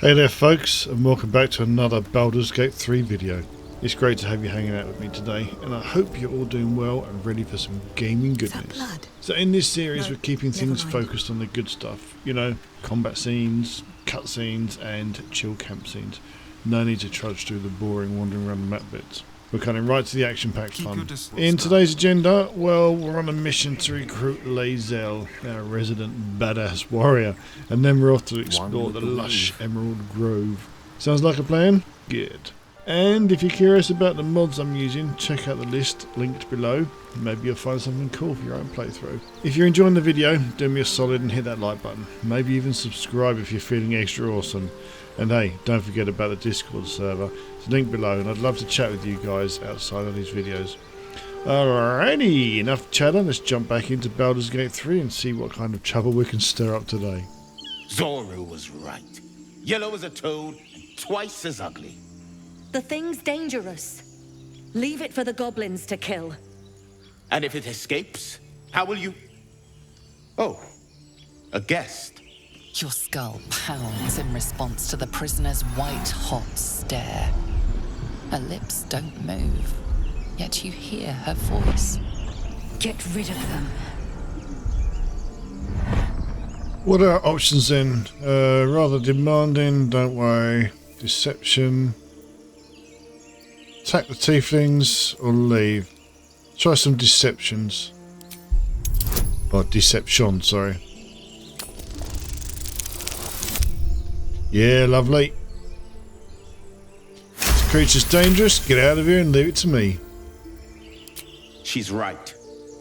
Hey there folks, and welcome back to another Baldur's Gate 3 video. It's great to have you hanging out with me today, and I hope you're all doing well and ready for some gaming goodness. So in this series we're keeping things focused on the good stuff, you know, combat scenes, cutscenes and chill camp scenes. No need to trudge through the boring wandering around the map bits. We're cutting right to the action-packed fun. In today's agenda, well, we're on a mission to recruit Lae'zel, our resident badass warrior, and then we're off to explore the lush Emerald Grove. Sounds like a plan? Good. And if you're curious about the mods I'm using, check out the list linked below. Maybe you'll find something cool for your own playthrough. If you're enjoying the video, do me a solid and hit that like button. Maybe even subscribe if you're feeling extra awesome. And hey, don't forget about the Discord server. It's linked below, and I'd love to chat with you guys outside of these videos. Alrighty, enough chatter. Let's jump back into Baldur's Gate 3 and see what kind of trouble we can stir up today. Zorru was right. Yellow as a toad, and twice as ugly. The thing's dangerous. Leave it for the goblins to kill. And if it escapes, how will you... Oh, a guest. Your skull pounds in response to the prisoner's white-hot stare. Her lips don't move, yet you hear her voice. Get rid of them. What are our options then? Rather demanding, don't worry. Deception. Attack the tieflings or leave. Try some deceptions. Or deception, sorry. Yeah, lovely. This creature's dangerous. Get out of here and leave it to me. She's right.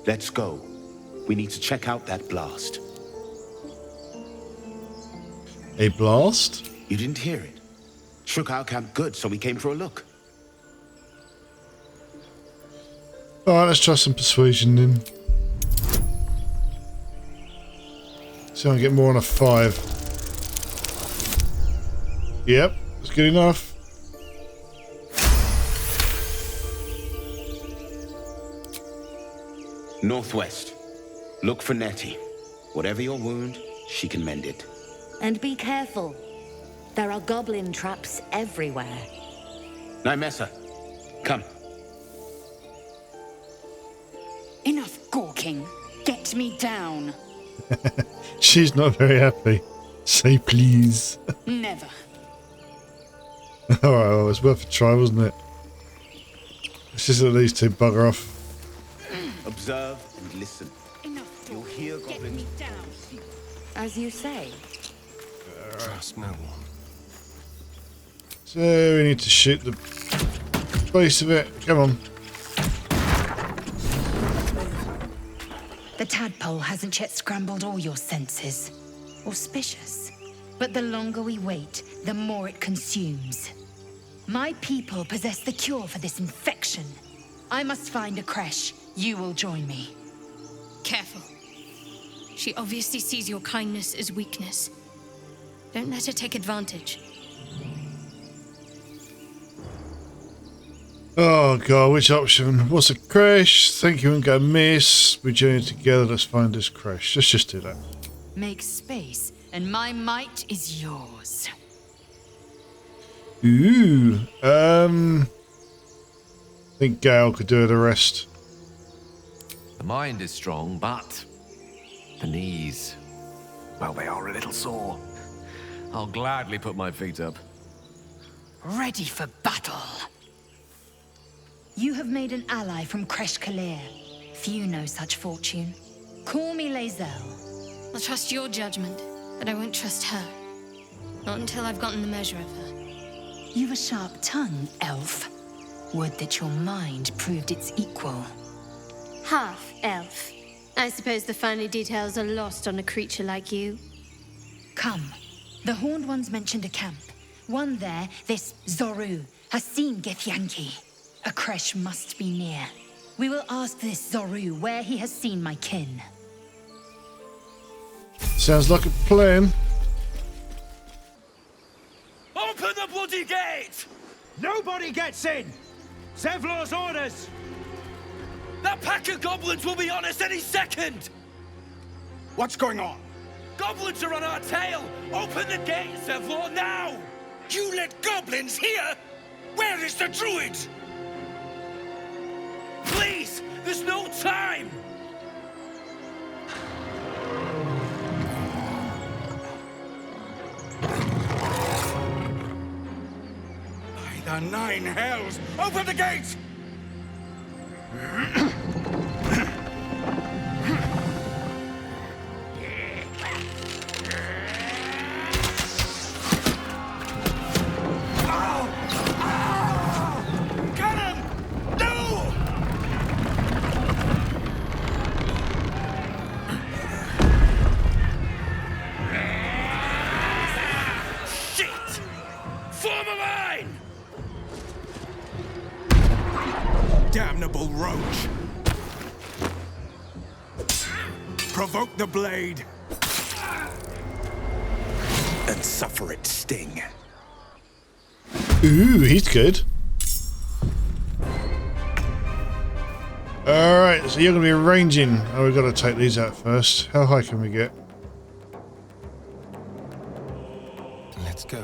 Let's go. We need to check out that blast. A blast? You didn't hear it? Shook our camp good, so we came for a look. Alright, let's try some persuasion then. See if I can get more on a 5. Yep, that's good enough. Northwest. Look for Nettie. Whatever your wound, she can mend it. And be careful. There are goblin traps everywhere. Nymessa, come. Enough gawking. Get me down. She's not very happy. Say please. Never. Alright, well, it's worth a try, wasn't it? Let's just let these two bugger off. Observe and listen. Enough You'll hear Get goblins. me down. As you say. Trust no one. So we need to shoot the base of it. Come on. The tadpole hasn't yet scrambled all your senses. Auspicious. But the longer we wait, the more it consumes. My people possess the cure for this infection. I must find a creche. You will join me. Careful. She obviously sees your kindness as weakness. Don't let her take advantage. Oh god, which option? What's a crash? Think you won't go miss. We journey together, let's find this crash. Let's just do that. Make space, and my might is yours. Ooh, I think Gale could do the rest. The mind is strong, but the knees, well, they are a little sore. I'll gladly put my feet up. Ready for battle. You have made an ally from Kresh Kalir. Few know such fortune. Call me Lae'zel. I'll trust your judgment, but I won't trust her. Not until I've gotten the measure of her. You've a sharp tongue, elf. Would that your mind proved its equal. Half-elf. I suppose the finer details are lost on a creature like you. Come. The Horned Ones mentioned a camp. One there, this Zorru, has seen Githyanki. A creche must be near. We will ask this Zorru where he has seen my kin. Sounds like a plan. Open the bloody gate! Nobody gets in! Zevlor's orders! That pack of goblins will be on us any second! What's going on? Goblins are on our tail! Open the gate, Zevlor, now! You let goblins here? Where is the druid? Please! There's no time! By the 9 hells! Open the gate! Damnable roach! Provoke the blade! And suffer its sting. Ooh, he's good. Alright, so you're going to be ranging. Oh, we've got to take these out first. How high can we get? Let's go.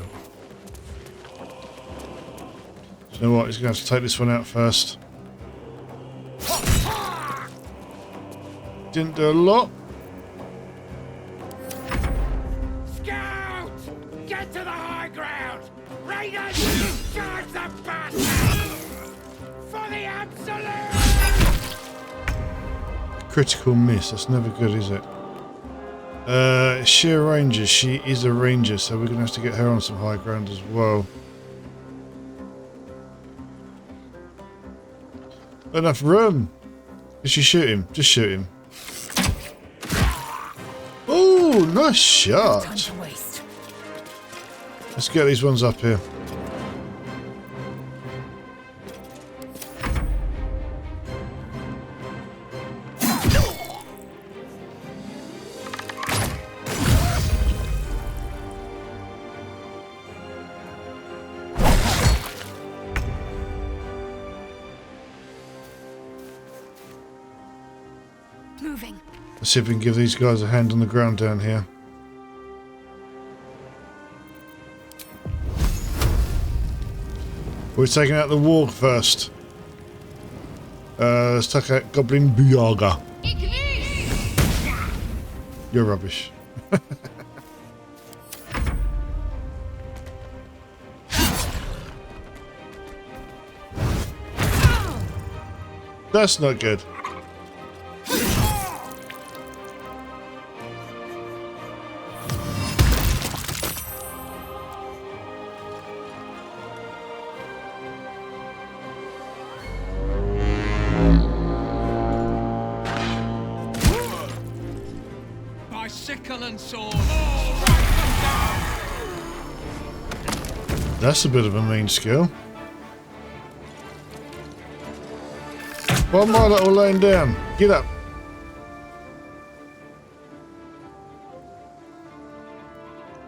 You know what, he's going to have to take this one out first. Didn't do a lot. Scout! Get to the high ground! Raiders! Charge the bastard! For the absolute! Critical miss, that's never good, is it? Sheer ranger, she is a ranger, so we're going to have to get her on some high ground as well. Enough room! Did she shoot him? Just shoot him. Oh, nice shot! Time to waste. Let's get these ones up here. Moving. Let's see if we can give these guys a hand on the ground down here. We're taking out the warg first. Let's take out Goblin Buyaga. You're rubbish. That's not good. That's a bit of a mean skill. Why am I all laying down? Get up.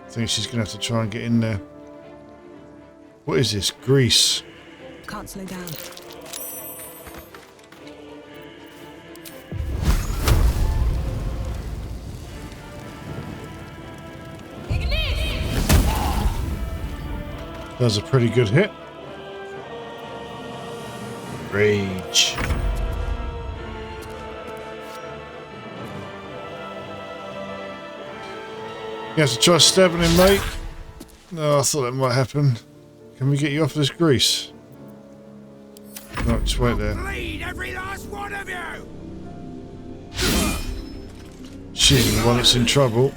I think she's going to have to try and get in there. What is this? Grease. Can't slow down. That was a pretty good hit. Rage. You have to try stabbing him, mate. No, I thought that might happen. Can we get you off this grease? No, just wait there. Bleed every last one of you! She's the one that's in trouble.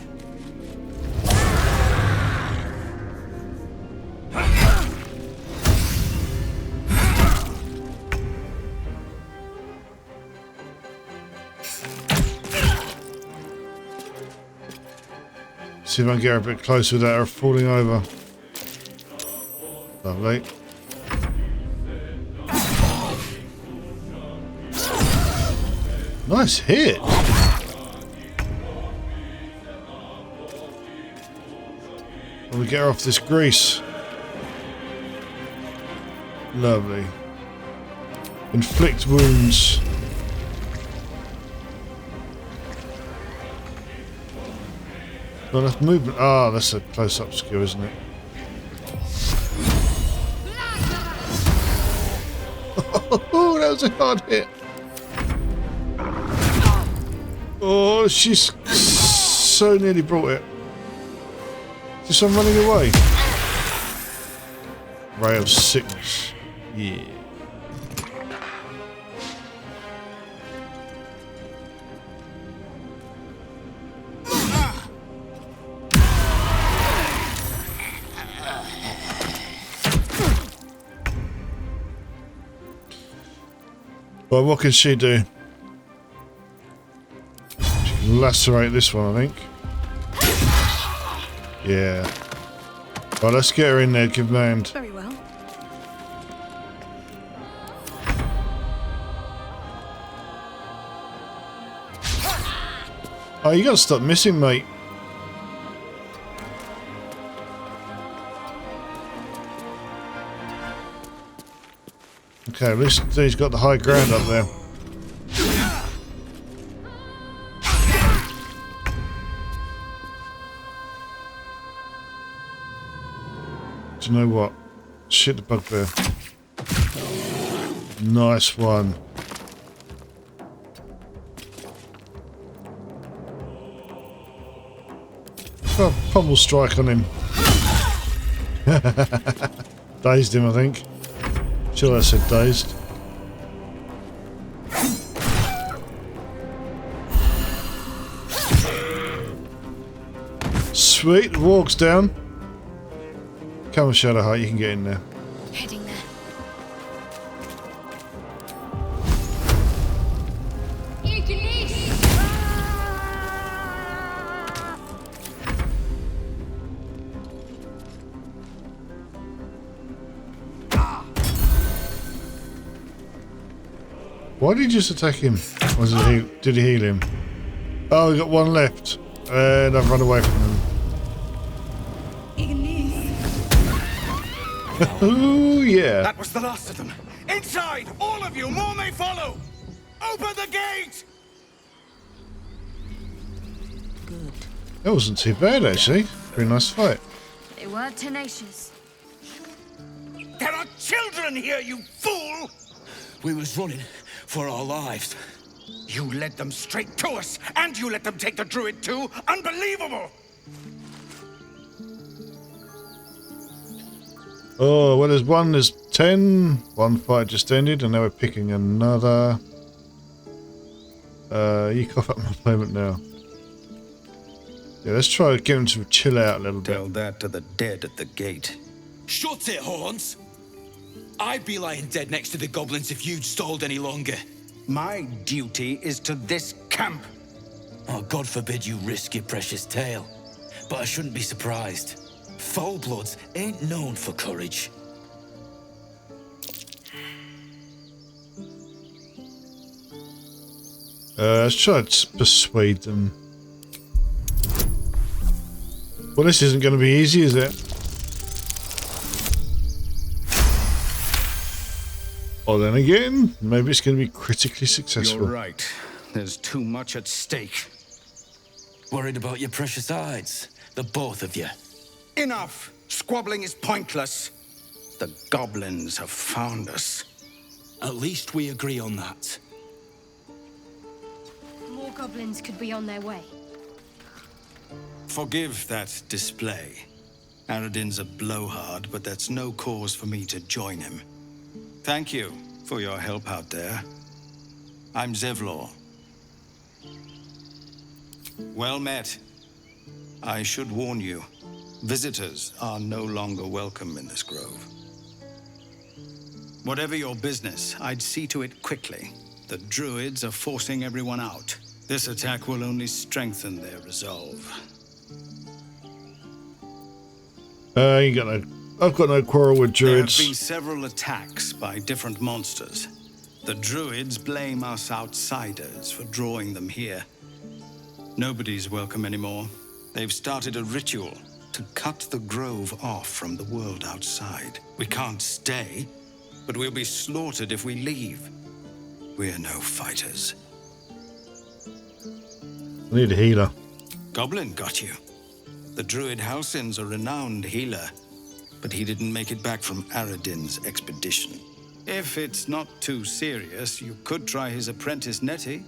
See if I can get her a bit closer without her falling over. Lovely. Nice hit. Will we get her off this grease? Lovely. Inflict wounds. Not enough movement. Ah, that's a close-up skill, isn't it? Oh, that was a hard hit. Oh, she's so nearly brought it. Just I'm running away. Ray of sickness. Yeah. Well, what can she do? She can lacerate this one, I think. Yeah. Well, let's get her in there, give command. Very well. Oh, you gotta stop missing, mate. Okay, at least he's got the high ground up there. Do you know what? Shit the Bugbear. Nice one. Oh, pummel strike on him. Dazed him, I think. Sure I said dazed. Sweet, the walk's down. Come on, Shadowheart, you can get in there. Heading there. Why did you just attack him? Or did he heal him? Oh, we got one left. And I've run away from him. Oh, yeah. That was the last of them. Inside! All of you! More may follow! Open the gate! Good. That wasn't too bad, actually. Very nice fight. They were tenacious. There are children here, you fool! We was running for our lives. You led them straight to us, and you let them take the druid too? Unbelievable! Oh, well, there's 10. One fight just ended, and now we're picking another. You cough up my payment now. Yeah, let's try to get him to chill out a little bit. Tell that to the dead at the gate. Shut it, Horns! I'd be lying dead next to the goblins if you'd stalled any longer. My duty is to this camp. Oh, God forbid you risk your precious tail. But I shouldn't be surprised. Foul-bloods ain't known for courage. Let's try to persuade them. Well, this isn't going to be easy, is it? Or then again, maybe it's going to be critically successful. You're right. There's too much at stake. Worried about your precious hides, the both of you. Enough! Squabbling is pointless. The goblins have found us. At least we agree on that. More goblins could be on their way. Forgive that display. Aradin's a blowhard, but that's no cause for me to join him. Thank you for your help out there. I'm Zevlor. Well met. I should warn you, visitors are no longer welcome in this grove. Whatever your business, I'd see to it quickly. The druids are forcing everyone out. This attack will only strengthen their resolve. I've got no quarrel with druids. There have been several attacks by different monsters. The druids blame us outsiders for drawing them here. Nobody's welcome anymore. They've started a ritual to cut the grove off from the world outside. We can't stay, but we'll be slaughtered if we leave. We're no fighters. I need a healer. Goblin got you. The druid Halsin's a renowned healer, but he didn't make it back from Aradin's expedition. If it's not too serious, you could try his apprentice Nettie.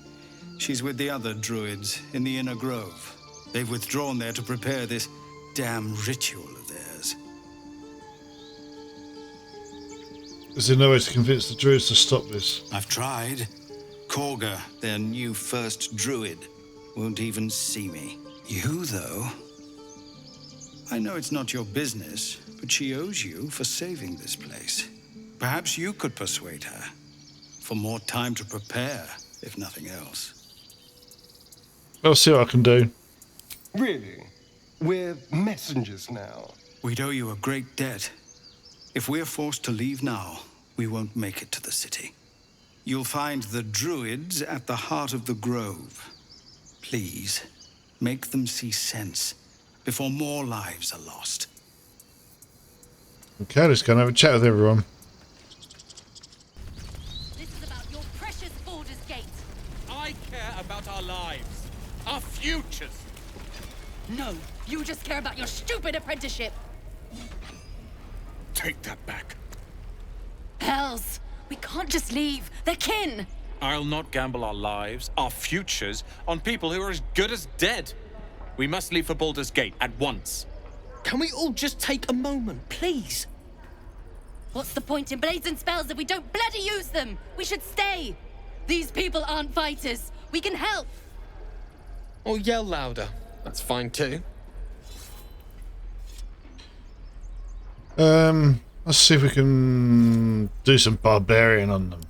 She's with the other druids in the Inner Grove. They've withdrawn there to prepare this damn ritual of theirs. Is there no way to convince the druids to stop this? I've tried. Kagha, their new first druid, won't even see me. You, though... I know it's not your business, but she owes you for saving this place. Perhaps you could persuade her. For more time to prepare, if nothing else. I'll see what I can do. Really? We're messengers now. We'd owe you a great debt. If we're forced to leave now, we won't make it to the city. You'll find the druids at the heart of the grove. Please, make them see sense before more lives are lost. Okay, let's go and have a chat with everyone. This is about your precious Baldur's Gate. I care about our lives, our futures. No, you just care about your stupid apprenticeship. Take that back. Hells, we can't just leave. They're kin. I'll not gamble our lives, our futures, on people who are as good as dead. We must leave for Baldur's Gate at once. Can we all just take a moment, please? What's the point in blades and spells if we don't bloody use them? We should stay. These people aren't fighters. We can help. Or yell louder. That's fine too. Let's see if we can do some barbarian on them.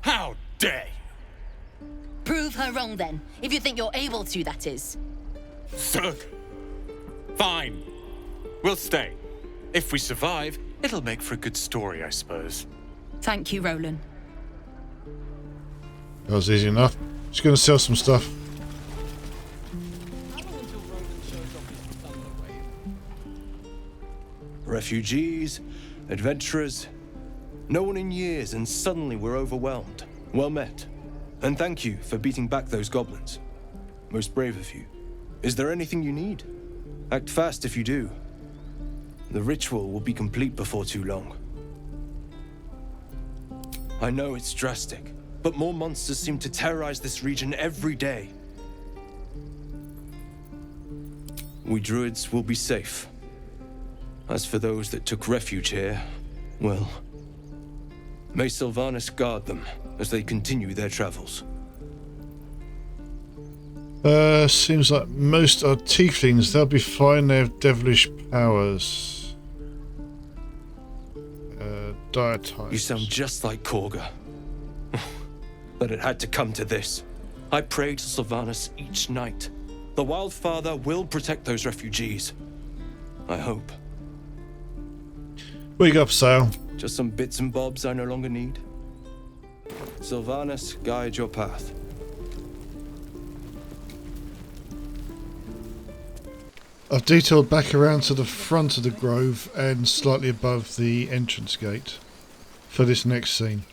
How dare you? Prove her wrong then, if you think you're able to, that is. Zerg. Fine. We'll stay. If we survive, it'll make for a good story, I suppose. Thank you, Rolan. That was easy enough. Just going to sell some stuff. Refugees, adventurers, no one in years, and suddenly we're overwhelmed. Well met. And thank you for beating back those goblins. Most brave of you. Is there anything you need? Act fast if you do. The ritual will be complete before too long. I know it's drastic, but more monsters seem to terrorize this region every day. We druids will be safe. As for those that took refuge here, well, may Sylvanas guard them as they continue their travels. Seems like most are tieflings. They'll be fine. They have devilish powers. Dire types. You sound just like Kagha. But it had to come to this. I pray to Sylvanas each night. The Wildfather will protect those refugees. I hope. What you got for sale? Just some bits and bobs I no longer need. Sylvanas, guide your path. I've detailed back around to the front of the grove and slightly above the entrance gate for this next scene.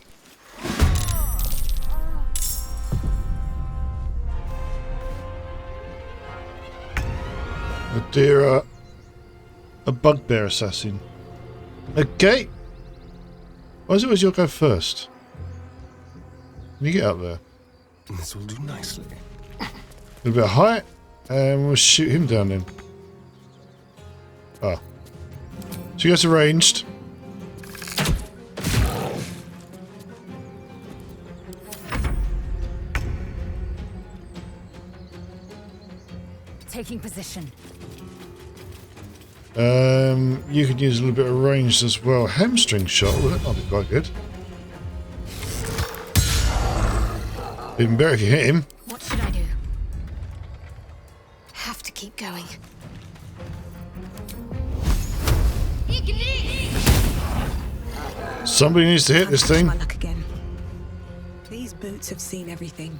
Nadira, a Bugbear assassin. A gate? Why is it always you'll go first? Can you get up there? This will do nicely. A little bit of height, and we'll shoot him down then. Ah. So he gets arranged. Taking position. You could use a little bit of range as well. Hamstring shot, well, that might be quite good. Even better if you hit him. What should I do? Have to keep going. Somebody needs to hit this thing. My luck again. These boots have seen everything.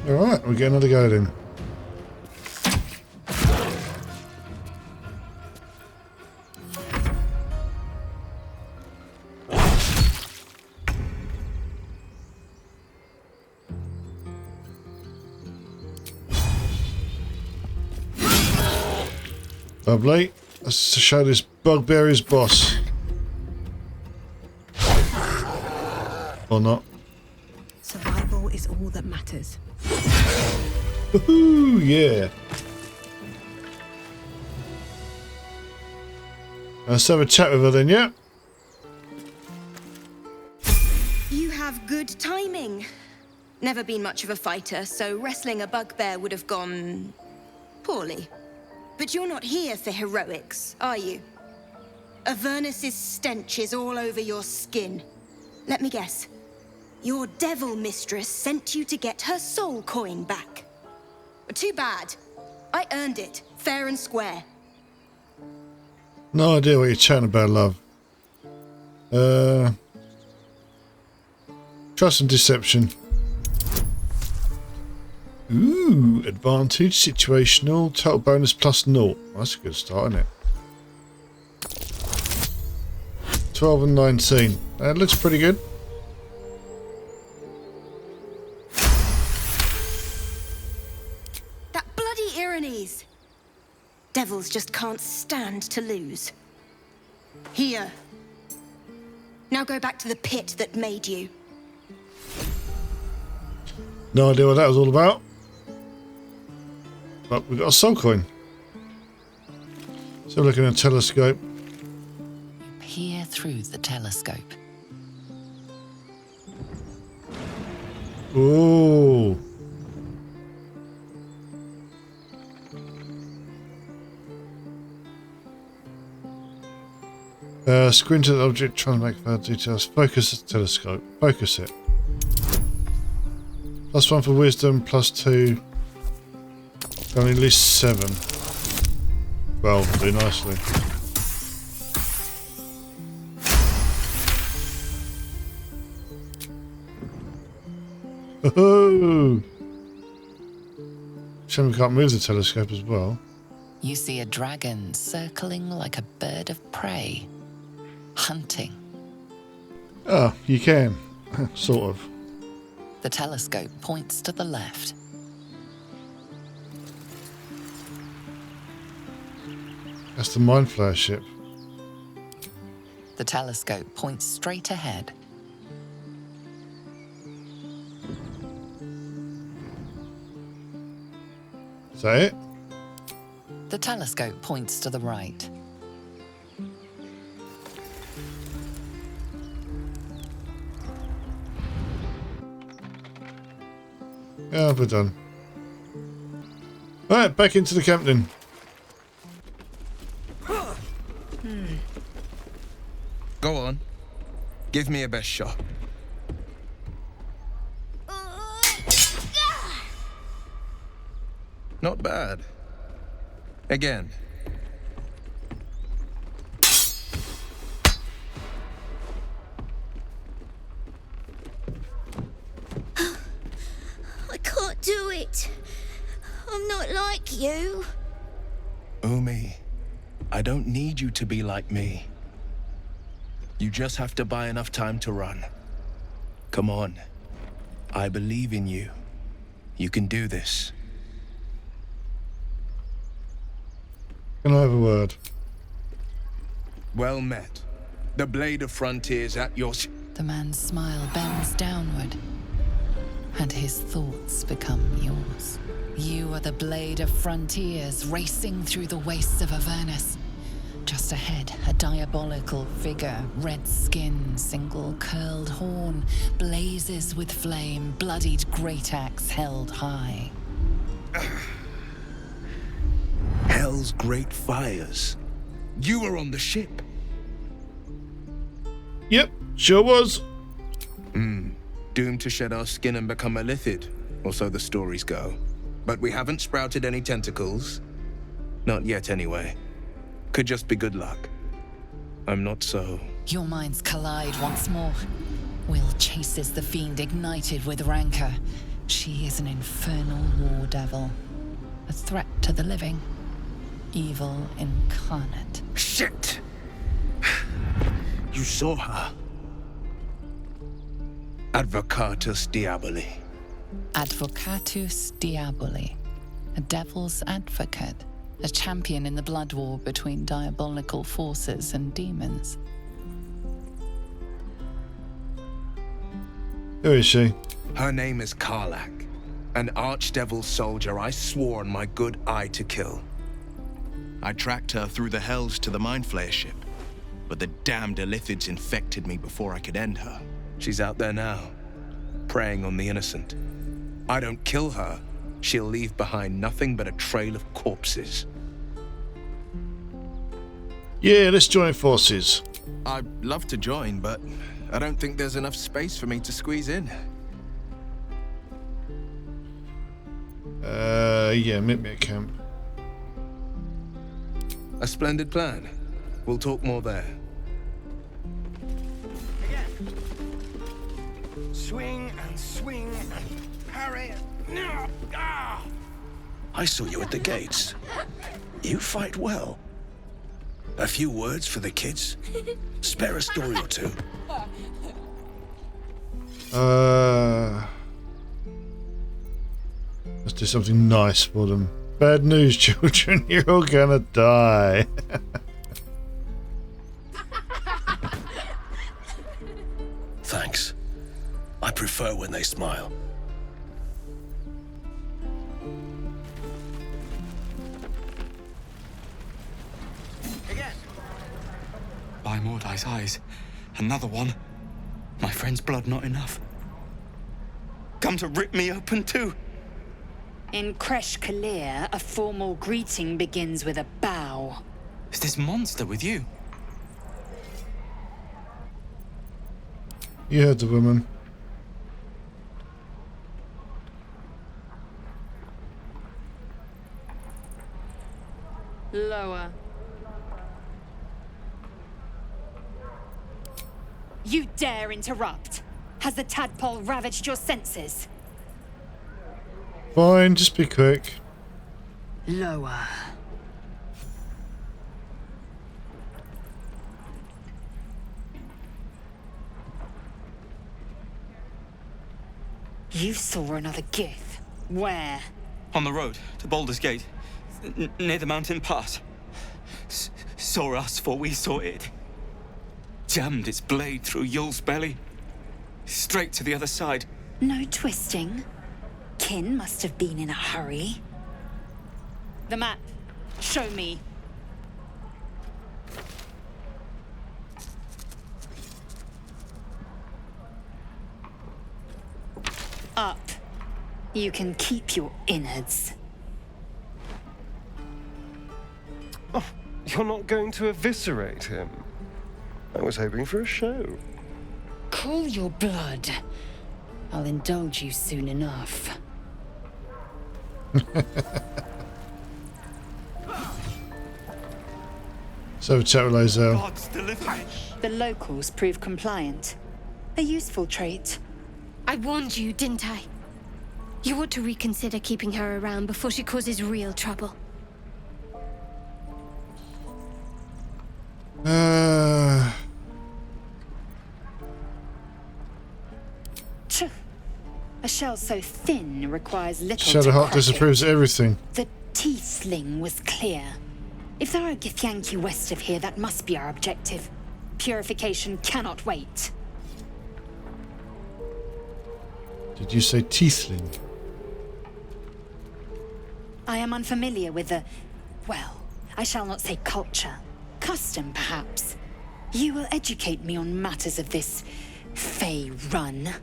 Alright, we get another go then. Lovely. Let's show this Bugbear his boss. Or not. Survival is all that matters. Woohoo, yeah. Let's have a chat with her then, yeah? You have good timing. Never been much of a fighter, so wrestling a bugbear would have gone poorly. But you're not here for heroics, are you? Avernus's stench is all over your skin. Let me guess. Your devil mistress sent you to get her soul coin back. Too bad. I earned it, fair and square. No idea what you're chatting about, love. Trust and deception. Ooh, advantage, situational, total bonus plus 0. That's a good start, isn't it? 12 and 19. That looks pretty good. That bloody Irenes! Devils just can't stand to lose. Here. Now go back to the pit that made you. No idea what that was all about. But we've got a soul coin. So look at a telescope. Peer through the telescope. Ooh. Squint at the object, trying to make further details. Focus the telescope. Focus it. +1 for wisdom, +2. Done at least 7. Well, do nicely. Oh! Shame we can't move the telescope as well. You see a dragon circling like a bird of prey, hunting. Oh, you can. Sort of. The telescope points to the left. That's the Mind Flayer ship. The telescope points straight ahead. Is that it? The telescope points to the right. Yeah, we're done. Alright, back into the camp then. Go on. Give me a best shot. Not bad. Again. I can't do it. I'm not like you. Umi, I don't need you to be like me. You just have to buy enough time to run. Come on. I believe in you. You can do this. Can I have a word? Well met. The Blade of Frontiers at your... The man's smile bends downward, and his thoughts become yours. You are the Blade of Frontiers, racing through the wastes of Avernus. Just ahead, a diabolical figure, red skin, single curled horn, blazes with flame, bloodied great axe held high. Hell's great fires. You were on the ship. Yep, sure was. Doomed to shed our skin and become a lithid, or so the stories go. But we haven't sprouted any tentacles. Not yet, anyway. Could just be good luck. I'm not so... Your minds collide once more. Will chases the fiend ignited with rancor. She is an infernal war devil. A threat to the living. Evil incarnate. Shit! You saw her. Advocatus Diaboli. Advocatus Diaboli. A devil's advocate. a champion in the blood war between diabolical forces and demons. Who is she? Her name is Karlach, an archdevil soldier I swore on my good eye to kill. I tracked her through the hells to the Mind Flayer ship, but the damned Illithids infected me before I could end her. She's out there now, preying on the innocent. I don't kill her, she'll leave behind nothing but a trail of corpses. Yeah, let's join forces. I'd love to join, but I don't think there's enough space for me to squeeze in. Yeah, meet me at camp. A splendid plan. We'll talk more there. Swing and swing and parry. No! Ah! I saw you at the gates. You fight well. A few words for the kids? Spare a story or two. Let's do something nice for them. Bad news, children. You're all gonna die. Thanks. I prefer when they smile. By Mordai's eyes, another one. My friend's blood not enough. Come to rip me open too. In Kresh Kalir, a formal greeting begins with a bow. Is this monster with you? You heard the woman. Lower. You dare interrupt? Has the tadpole ravaged your senses? Fine, just be quick. Lower. You saw another gith. Where? On the road to Baldur's Gate, near the mountain pass. Saw us for we saw it. Jammed its blade through Yul's belly. Straight to the other side. No twisting. Kin must have been in a hurry. The map. Show me. Up. You can keep your innards. Oh, you're not going to eviscerate him? I was hoping for a show. Cool your blood. I'll indulge you soon enough. So chat with Lae'zel. The locals prove compliant. A useful trait. I warned you, didn't I? You ought to reconsider keeping her around before she causes real trouble. A shell so thin requires little Shadowheart disapproves of everything. The tiefling was clear. If there are Githyanki west of here, that must be our objective. Purification cannot wait. Did you say tiefling? I am unfamiliar with the... well, I shall not say culture. Custom, perhaps. You will educate me on matters of this... Fey run.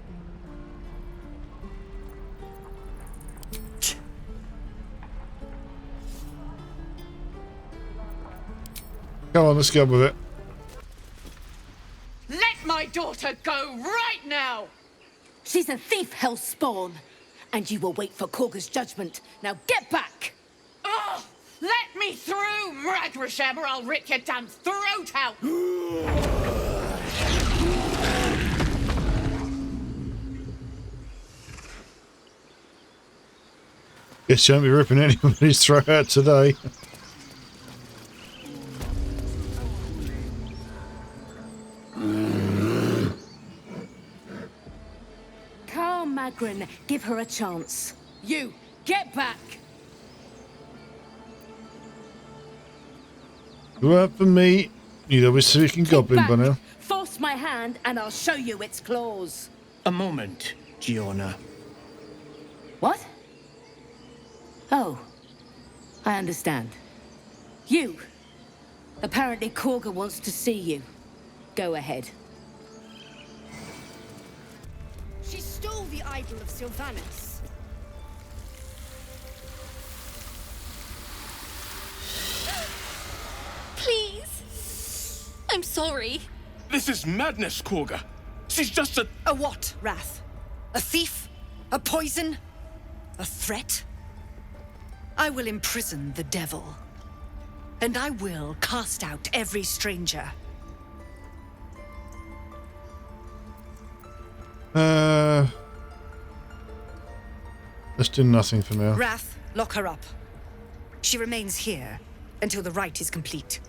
Come on, let's go with it. Let my daughter go right now! She's a thief, hellspawn. And you will wait for Kagha's judgment. Now get back! Oh, let me through, Mragrasham, or I'll rip your damn throat out! Guess you won't be ripping anybody's throat out today. Magrin, give her a chance. You, get back! Work for me. You'd always speaking Goblin by now. Force my hand and I'll show you its claws. A moment, Giona. What? Oh, I understand. You. Apparently Kagha wants to see you. Go ahead. She stole the idol of Sylvanas. Please. I'm sorry. This is madness, Kagha. She's just a... A what, Wrath? A thief? A poison? A threat? I will imprison the devil. And I will cast out every stranger. Let's do nothing for now. Wrath, lock her up. She remains here until the rite is complete.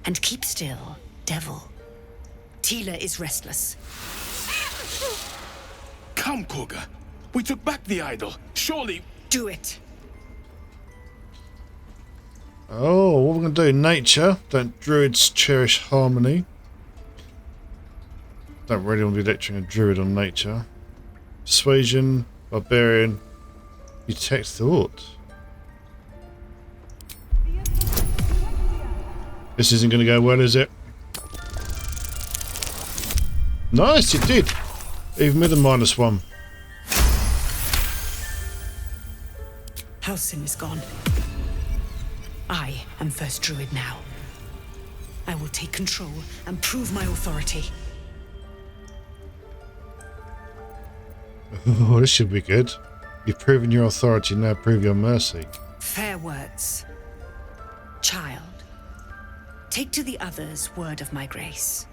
And keep still, devil. Tila is restless. Come, Kagha. We took back the idol. Surely... Do it. Oh, what we're going to do? Nature. Don't druids cherish harmony? Don't really want to be lecturing a druid on nature. Persuasion. Barbarian. Detect thought. This isn't going to go well, is it? Nice, it did. Even with a -1. Halsin is gone. I am first druid now. I will take control and prove my authority. Oh, this should be good. You've proven your authority, now prove your mercy. Fair words. Child, take to the others word of my grace.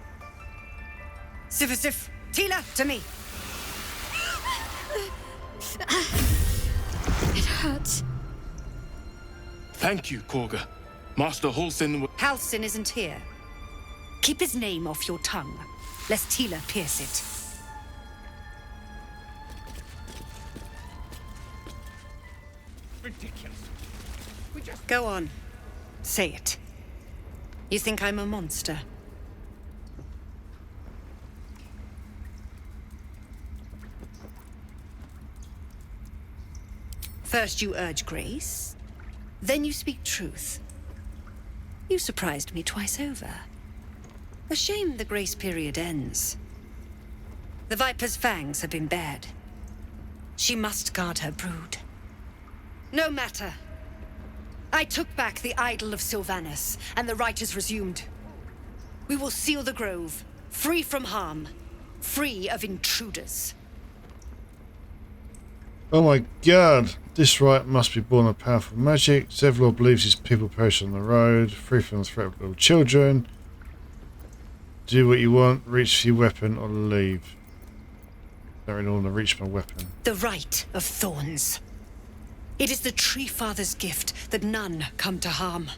Sif, Tila, to me. It hurts. Thank you, Kagha. Master Halsin... Halsin isn't here. Keep his name off your tongue, lest Tila pierce it. Ridiculous. We just... Go on. Say it. You think I'm a monster? First you urge grace, then you speak truth. You surprised me twice over. A shame the grace period ends. The Viper's fangs have been bared. She must guard her brood. No matter. I took back the idol of Sylvanas, and the rite is resumed. We will seal the grove, free from harm, free of intruders. Oh my god. This rite must be born of powerful magic. Zevlor believes his people perish on the road, free from the threat of little children. Do what you want, reach for your weapon, or leave. Don't really want to reach my weapon. The rite of thorns. It is the Tree Father's gift that none come to harm.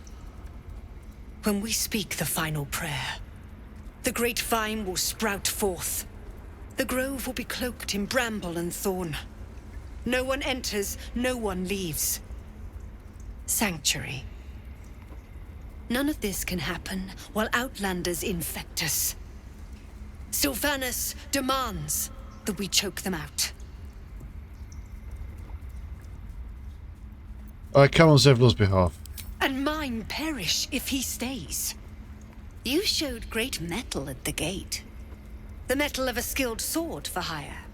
When we speak the final prayer, the great vine will sprout forth. The grove will be cloaked in bramble and thorn. No one enters, no one leaves. Sanctuary. None of this can happen while Outlanders infect us. Sylvanas demands that we choke them out. I come on Zevlor's behalf. And mine perish if he stays. You showed great mettle at the gate. The mettle of a skilled sword for hire.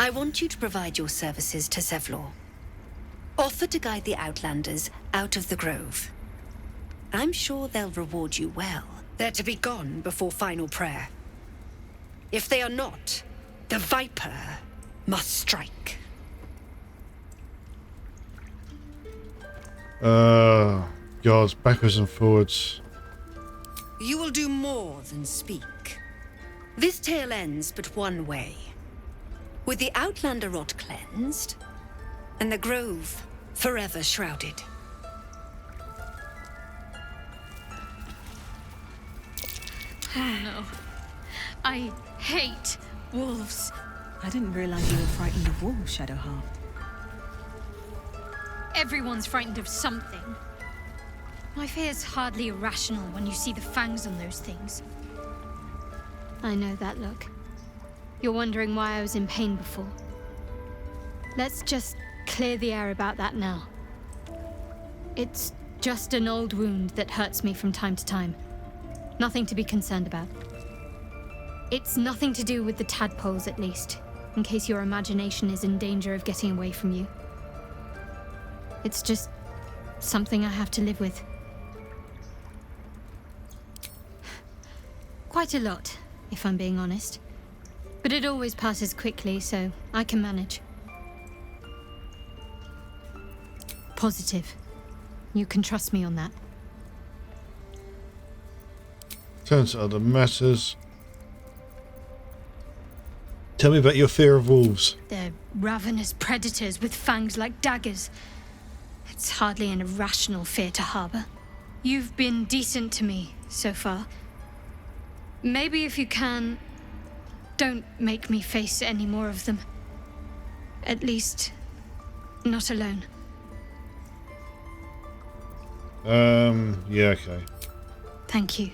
I want you to provide your services to Zevlor. Offer to guide the Outlanders out of the grove. I'm sure they'll reward you well. They're to be gone before final prayer. If they are not, the Viper must strike. God, backwards and forwards. You will do more than speak. This tale ends but one way. With the Outlander rot cleansed, and the grove forever shrouded. Oh no. I hate wolves. I didn't realize you were frightened of wolves, Shadowheart. Everyone's frightened of something. My fear's hardly irrational when you see the fangs on those things. I know that look. You're wondering why I was in pain before. Let's just clear the air about that now. It's just an old wound that hurts me from time to time. Nothing to be concerned about. It's nothing to do with the tadpoles, at least, in case your imagination is in danger of getting away from you. It's just something I have to live with. Quite a lot, if I'm being honest. But it always passes quickly, so I can manage. Positive. You can trust me on that. Turn to other matters. Tell me about your fear of wolves. They're ravenous predators with fangs like daggers. It's hardly an irrational fear to harbor. You've been decent to me so far. Maybe if you can, don't make me face any more of them. At least, not alone. Yeah, okay. Thank you.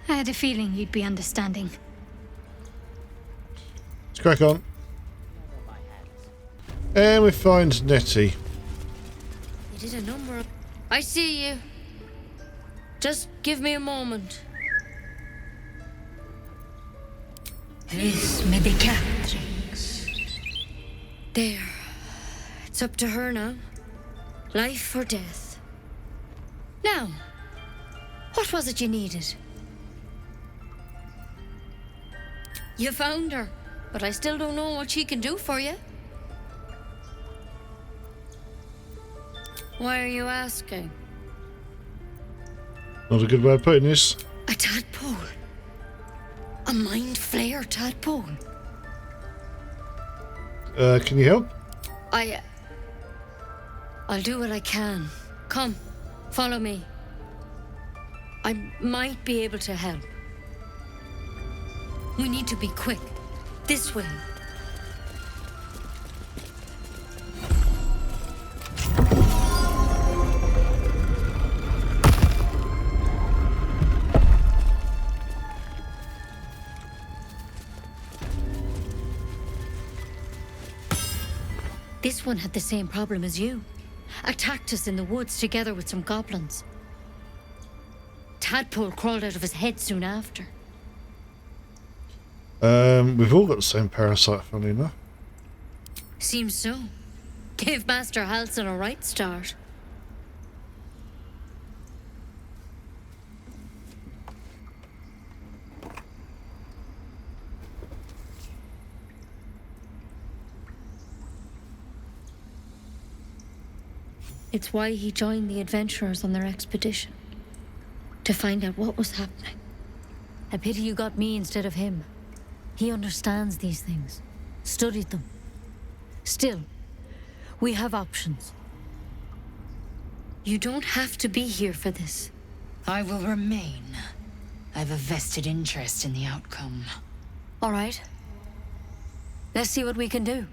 I had a feeling you'd be understanding. Let's crack on. And we find Nettie. You did a number of... I see you. Just give me a moment. This medicatrix. There. It's up to her now. Life or death. Now, what was it you needed? You found her, but I still don't know what she can do for you. Why are you asking? Not a good way of putting this. A tadpole. A mind flayer tadpole. Can you help? I'll do what I can. Come, follow me. I might be able to help. We need to be quick. This way. This one had the same problem as you. Attacked us in the woods together with some goblins. Tadpole crawled out of his head soon after. We've all got the same parasite, funnily enough. Seems so. Gave Master Halsin a right start. It's why he joined the adventurers on their expedition. To find out what was happening. A pity you got me instead of him. He understands these things. Studied them. Still, we have options. You don't have to be here for this. I will remain. I have a vested interest in the outcome. All right. Let's see what we can do.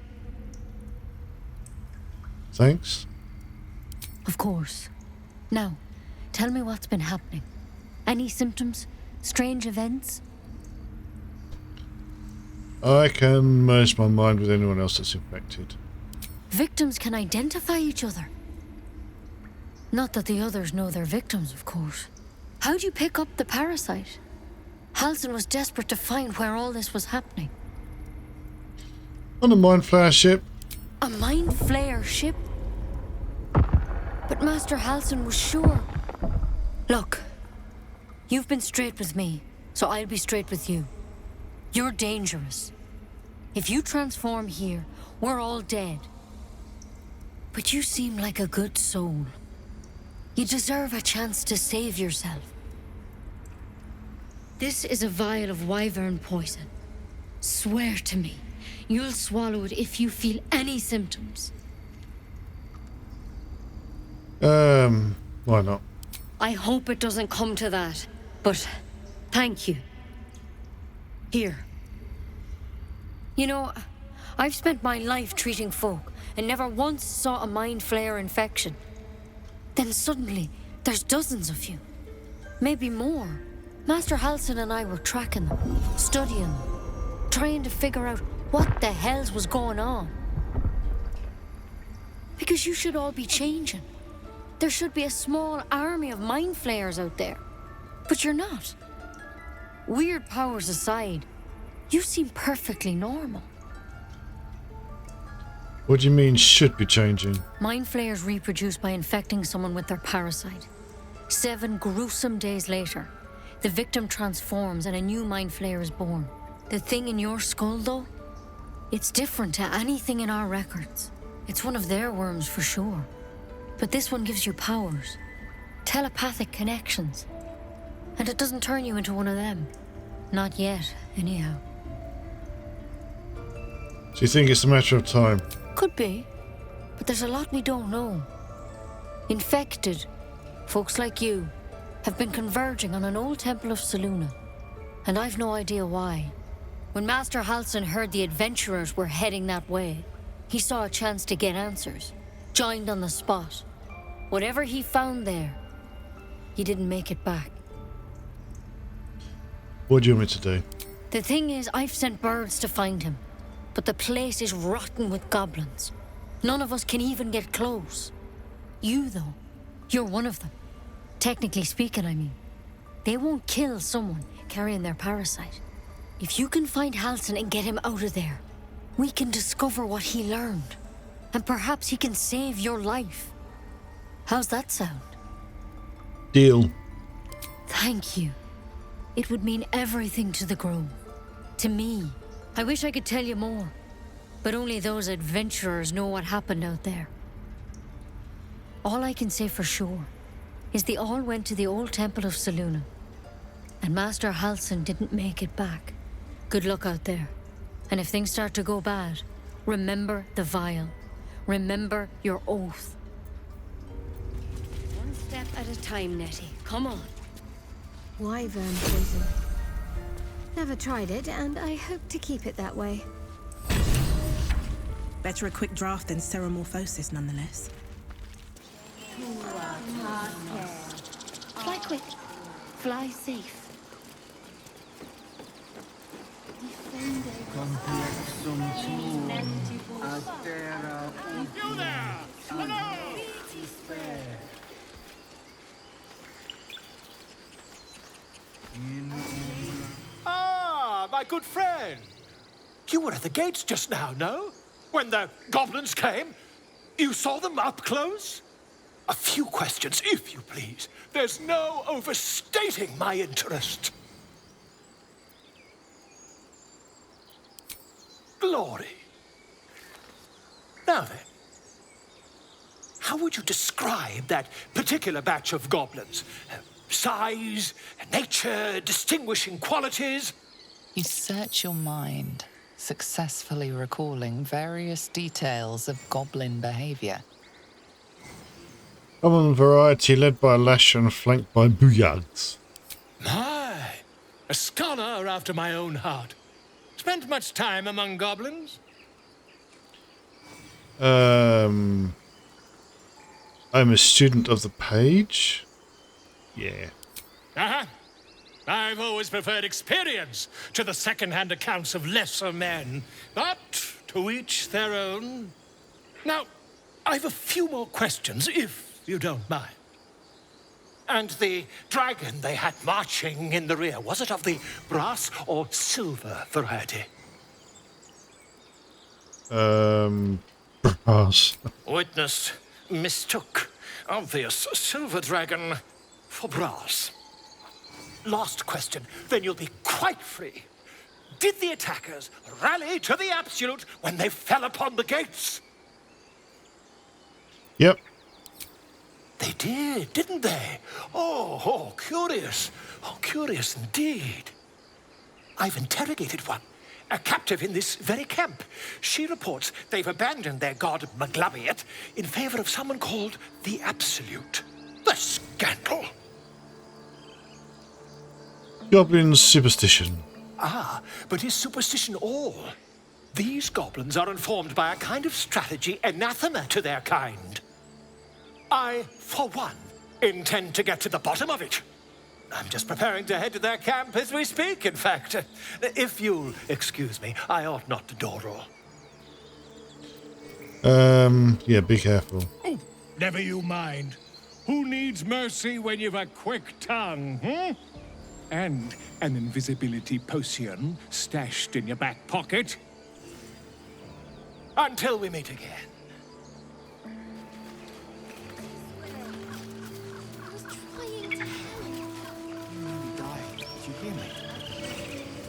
Thanks. Of course. Now, tell me what's been happening. Any symptoms? Strange events? I can merge my mind with anyone else that's infected. Victims can identify each other. Not that the others know they're victims, of course. How'd you pick up the parasite? Halsin was desperate to find where all this was happening. On a mind flayer ship. A mind flayer ship? But Master Halsin was sure. Look, you've been straight with me, so I'll be straight with you. You're dangerous. If you transform here, we're all dead. But you seem like a good soul. You deserve a chance to save yourself. This is a vial of wyvern poison. Swear to me, you'll swallow it if you feel any symptoms. Why not? I hope it doesn't come to that, but thank you. Here. You know, I've spent my life treating folk and never once saw a mind flayer infection. Then suddenly, There's dozens of you. Maybe more. Master Halsin and I were tracking them, studying them, trying to figure out what the hells was going on. Because you should all be changing. There should be a small army of mind flayers out there. But you're not. Weird powers aside, you seem perfectly normal. What do you mean, should be changing? Mind flayers reproduce by infecting someone with their parasite. 7 gruesome days later, the victim transforms and a new mind flayer is born. The thing in your skull, though, it's different to anything in our records. It's one of their worms for sure. But this one gives you powers, telepathic connections. And it doesn't turn you into one of them. Not yet, anyhow. So you think it's a matter of time? Could be, but there's a lot we don't know. Infected, folks like you, have been converging on an old temple of Selûne, and I've no idea why. When Master Halsin heard the adventurers were heading that way, he saw a chance to get answers, joined on the spot. Whatever he found there, he didn't make it back. What do you want me to do? The thing is, I've sent birds to find him, but the place is rotten with goblins. None of us can even get close. You, though, you're one of them. Technically speaking, I mean. They won't kill someone carrying their parasite. If you can find Halsin and get him out of there, we can discover what he learned. And perhaps he can save your life. How's that sound? Deal. Thank you. It would mean everything to the Grove. To me. I wish I could tell you more. But only those adventurers know what happened out there. All I can say for sure is they all went to the old temple of Selûne. And Master Halsin didn't make it back. Good luck out there. And if things start to go bad, remember the vial. Remember your oath. One step at a time, Nettie. Come on. Wyvern poison. Never tried it, and I hope to keep it that way. Better a quick draft than seromorphosis, nonetheless. Fly quick. Fly safe. You there! Hello! Ah, my good friend. You were at the gates just now, no? When the goblins came? You saw them up close? A few questions, if you please. There's no overstating my interest. Glory. Now then, how would you describe that particular batch of goblins? Size, nature, distinguishing qualities? You search your mind, successfully recalling various details of goblin behavior. Common variety led by Lash and flanked by Booyags. My, a scholar after my own heart. Spent much time among goblins? I'm a student of the page. Yeah. Uh-huh. I've always preferred experience to the second-hand accounts of lesser men. But to each their own. Now, I've a few more questions, if you don't mind. And the dragon they had marching in the rear, was it of the brass or silver variety? Brass. Witness mistook obvious silver dragon for brass. Last question, then you'll be quite free. Did the attackers rally to the absolute when they fell upon the gates? Yep. They did, didn't they? Oh, curious. Oh, curious indeed. I've interrogated one, a captive in this very camp. She reports they've abandoned their god Maglabiet in favor of someone called the Absolute. The scandal! Goblin's superstition. Ah, but is superstition all? These goblins are informed by a kind of strategy anathema to their kind. I, for one, intend to get to the bottom of it. I'm just preparing to head to their camp as we speak, in fact. If you'll excuse me, I ought not to dawdle. Yeah, be careful. Oh, never you mind. Who needs mercy when you've a quick tongue, And an invisibility potion stashed in your back pocket? Until we meet again. You hear me?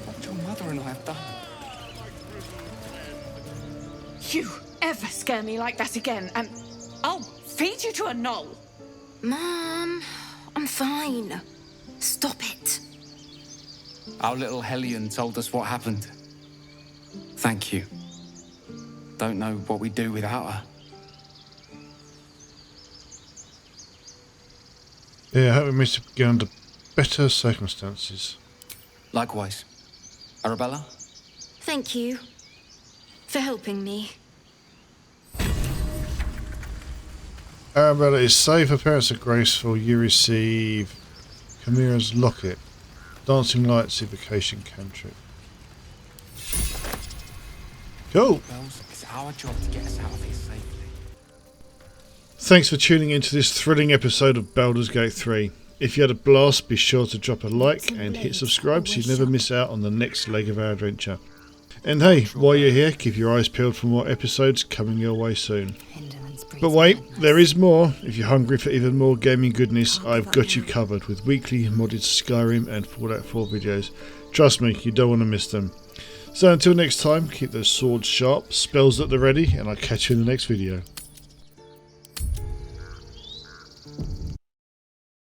What your mother and I have done. You ever scare me like that again, and I'll feed you to a knoll. Mom, I'm fine. Stop it. Our little Hellion told us what happened. Thank you. Don't know what we'd do without her. Yeah, I hope we managed to get under better circumstances. Likewise. Arabella? Thank you for helping me. Arabella is safe, her parents are graceful, you receive Komira's locket. Dancing lights, evocation cantrip. Cool! It's our job to get us out of here safely. Thanks for tuning into this thrilling episode of Baldur's Gate 3. If you had a blast, be sure to drop a like and hit subscribe so you never miss out on the next leg of our adventure. And hey, while you're here, keep your eyes peeled for more episodes coming your way soon. But wait, there is more. If you're hungry for even more gaming goodness, I've got you covered with weekly modded Skyrim and Fallout 4 videos. Trust me, you don't want to miss them. So until next time, keep those swords sharp, spells at the ready, and I'll catch you in the next video.